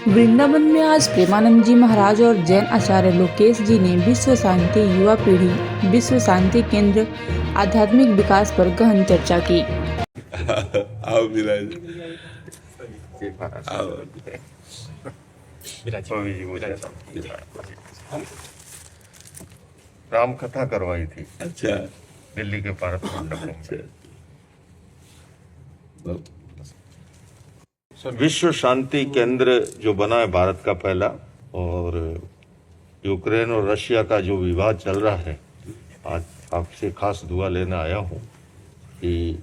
वृंदावन में आज प्रेमानंद जी महाराज और जैन आचार्य लोकेश जी ने विश्व शांति युवा पीढ़ी विश्व शांति केंद्र आध्यात्मिक विकास पर गहन चर्चा की। आओ विराज, आओ। राम कथा करवाई थी अच्छा, दिल्ली के पारस मंडप में। विश्व शांति केंद्र जो बना है भारत का पहला, और यूक्रेन और रशिया का जो विवाद चल रहा है, आज आपसे खास दुआ लेना आया हूँ कि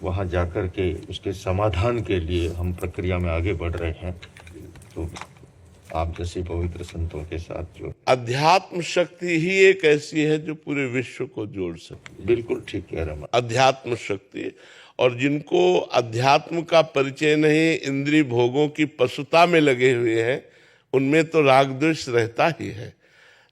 वहाँ जाकर के उसके समाधान के लिए हम प्रक्रिया में आगे बढ़ रहे हैं। तो आप जैसे पवित्र संतों के साथ जो अध्यात्म शक्ति ही एक ऐसी है जो पूरे विश्व को जोड़ सकती है। बिल्कुल ठीक कह रहे हैं। अध्यात्म शक्ति, और जिनको अध्यात्म का परिचय नहीं, इंद्रिय भोगों की पशुता में लगे हुए हैं, उनमें तो राग द्वेष रहता ही है।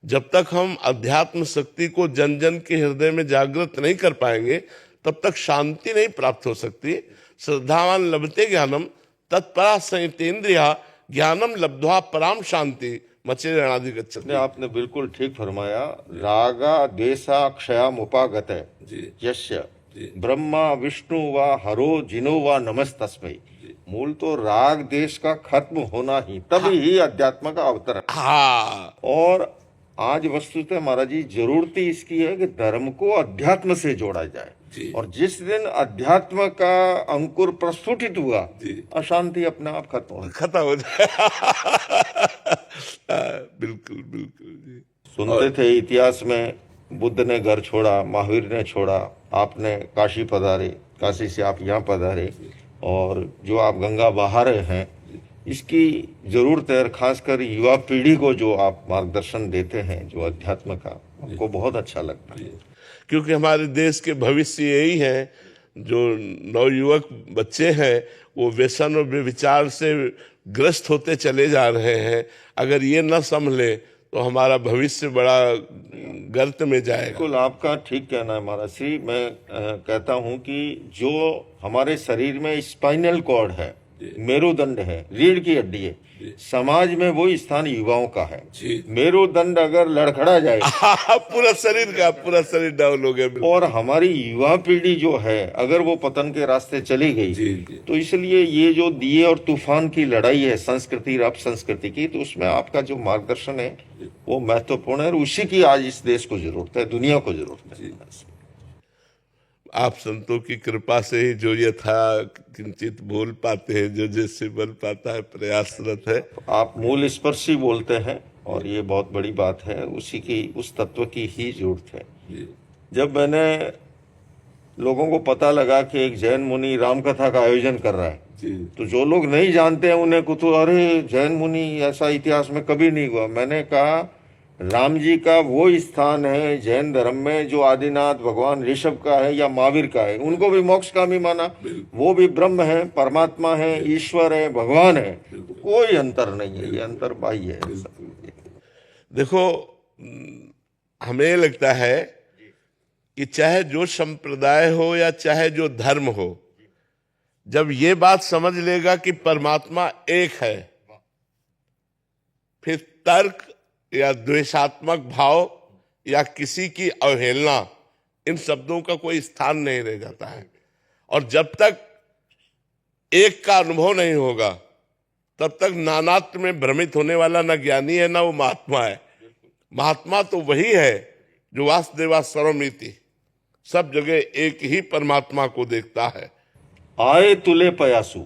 जब तक हम अध्यात्म शक्ति को जन जन के हृदय में जागृत नहीं कर पाएंगे, तब तक शांति नहीं प्राप्त हो सकती। श्रद्धावान लभते ज्ञानम तत्परा संयतेन्द्रिया ज्ञानम लब्ध्वा पराम शांति मचे रणादि गच्छति। आपने बिल्कुल ठीक फरमाया। रागा द्वेषा क्षयाम उपागत यस्य ब्रह्मा विष्णु व हरो जिनो व नमस्तस्मै। मूल तो राग देश का खत्म होना ही, तभी ही अध्यात्म का अवतरण। हाँ, और आज वस्तुतः महाराज जी जरूरत ही इसकी है कि धर्म को अध्यात्म से जोड़ा जाए। और जिस दिन अध्यात्म का अंकुर प्रस्फुटित हुआ, अशांति अपने आप खत्म हो जाए। बिल्कुल बिल्कुल जी। सुनते थे इतिहास में, बुद्ध ने घर छोड़ा, महावीर ने छोड़ा, आपने काशी पधारे, काशी से आप यहाँ पधारे, और जो आप गंगा बहा रहे हैं, इसकी जरूरत है। खासकर युवा पीढ़ी को जो आप मार्गदर्शन देते हैं जो अध्यात्म का, हमको बहुत अच्छा लगता है। क्योंकि हमारे देश के भविष्य यही है। जो नवयुवक बच्चे हैं वो व्यसन और व्यभिचार से ग्रस्त होते चले जा रहे हैं। अगर ये न संभले तो हमारा भविष्य बड़ा गर्त में जाएगा। बिल्कुल आपका ठीक कहना है महाराज श्री। मैं कहता हूँ कि जो हमारे शरीर में स्पाइनल कॉर्ड है, मेरुदंड है, रीढ़ की हड्डी है, समाज में वो स्थान युवाओं का है। मेरुदंड अगर लड़खड़ा जाए पूरा शरीर डाउन हो गया। और हमारी युवा पीढ़ी जो है अगर वो पतन के रास्ते चली गई, तो इसलिए ये जो दिए और तूफान की लड़ाई है संस्कृति और अपसंस्कृति की, तो उसमें आपका जो मार्गदर्शन है वो महत्वपूर्ण है। और उसी की आज इस देश को जरूरत है, दुनिया को जरूरत है। आप संतों की कृपा से ही जो ये था किंचित बोल पाते हैं, जो जैसे बन पाता है प्रयासरत है। आप मूल स्पर्शी बोलते हैं और ये बहुत बड़ी बात है। उसी की, उस तत्व की ही जरूरत है। जब मैंने लोगों को पता लगा कि एक जैन मुनि राम कथा का आयोजन कर रहा है, तो जो लोग नहीं जानते हैं उन्हें कुछ, अरे जैन मुनि ऐसा इतिहास में कभी नहीं हुआ। मैंने कहा राम जी का वो स्थान है जैन धर्म में जो आदिनाथ भगवान ऋषभ का है या महावीर का है। उनको भी मोक्षकामी माना, वो भी ब्रह्म है, परमात्मा है, ईश्वर है, भगवान है। कोई अंतर नहीं है, ये अंतर बाह्य है। देखो, हमें लगता है कि चाहे जो संप्रदाय हो या चाहे जो धर्म हो, जब ये बात समझ लेगा कि परमात्मा एक है, फिर तर्क या द्वेषात्मक भाव या किसी की अवहेलना, इन शब्दों का कोई स्थान नहीं रह जाता है। और जब तक एक का अनुभव नहीं होगा, तब तक नानात्व में भ्रमित होने वाला ना ज्ञानी है ना वो महात्मा है। महात्मा तो वही है जो वासुदेवा सर्वमिति, सब जगह एक ही परमात्मा को देखता है। आए तुले पयासु,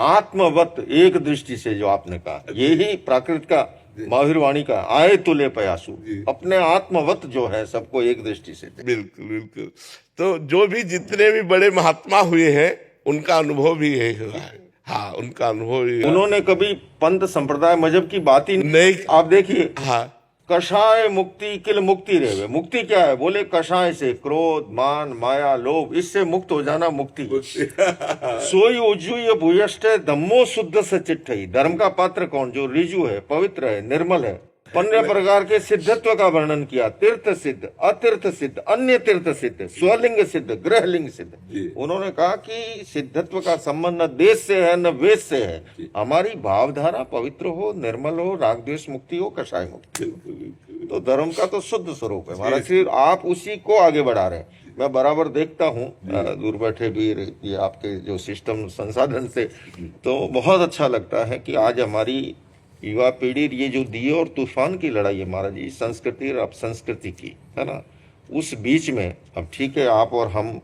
आत्मवत एक दृष्टि से जो आपने कहा, यही प्राकृत का महावीर वाणी का आए तुले पयासु, अपने आत्मवत जो है सबको एक दृष्टि से। बिल्कुल बिल्कुल। तो जो भी जितने भी बड़े महात्मा हुए हैं उनका अनुभव भी यही हुआ है। हाँ, उनका अनुभव ही। उन्होंने कभी पंथ संप्रदाय मजहब की बात ही नहीं। आप देखिए, हाँ, कषाय मुक्ति किल मुक्ति रहे। मुक्ति क्या है? बोले कषाय से क्रोध, मान, माया, लोभ, इससे मुक्त हो जाना मुक्ति। सोई उज्जूय भूयष्ट धम्मो शुद्ध सचिट्ठ। धर्म का पात्र कौन? जो रिजु है, पवित्र है, निर्मल है, 15 प्रकार के सिद्धत्व का वर्णन किया। तीर्थ सिद्ध, अतीर्थ सिद्ध, अन्य तीर्थ सिद्ध, स्वलिंग सिद्ध, गृहलिंग सिद्ध। उन्होंने कहा कि सिद्धत्व का संबंध न देश से है न वेश से है, हमारी भावधारा पवित्र हो, निर्मल हो, राग द्वेष मुक्ति हो, कषाय मुक्ति। तो धर्म का तो शुद्ध स्वरूप है महाराज श्री, आप उसी को आगे बढ़ा रहे हैं। मैं बराबर देखता हूँ दूर बैठे भी ये आपके जो सिस्टम संसाधन से, तो बहुत अच्छा लगता है कि आज हमारी युवा पीढ़ी ये जो दिए और तूफान की लड़ाई है महाराज जी, संस्कृति और अपसंस्कृति की, है ना, उस बीच में अब ठीक है आप और हम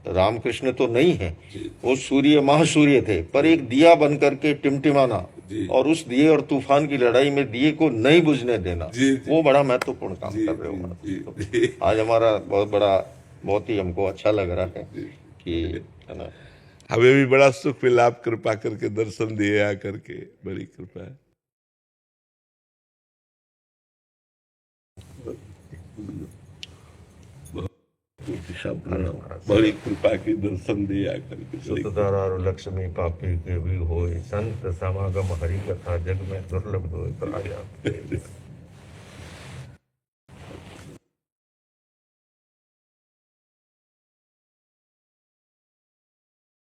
रामकृष्ण तो नहीं है, वो सूर्य महासूर्य थे, पर एक दिया बन करके टिमटिमाना और उस दिए और तूफान की लड़ाई में दिए को नहीं बुझने देना, वो बड़ा महत्वपूर्ण काम कर रहे हो। आज हमारा बहुत ही हमको अच्छा लग रहा है कि, है ना, हमें भी बड़ा सुख मिला, आप कृपा करके दर्शन दिए आकर के, बड़ी कृपा है। बड़ी कृपा की दर्शन दिया करके। सुतदारा और लक्ष्मी पापी के भी होए, संत समागम हरि कथा जग में दुर्लभ होए।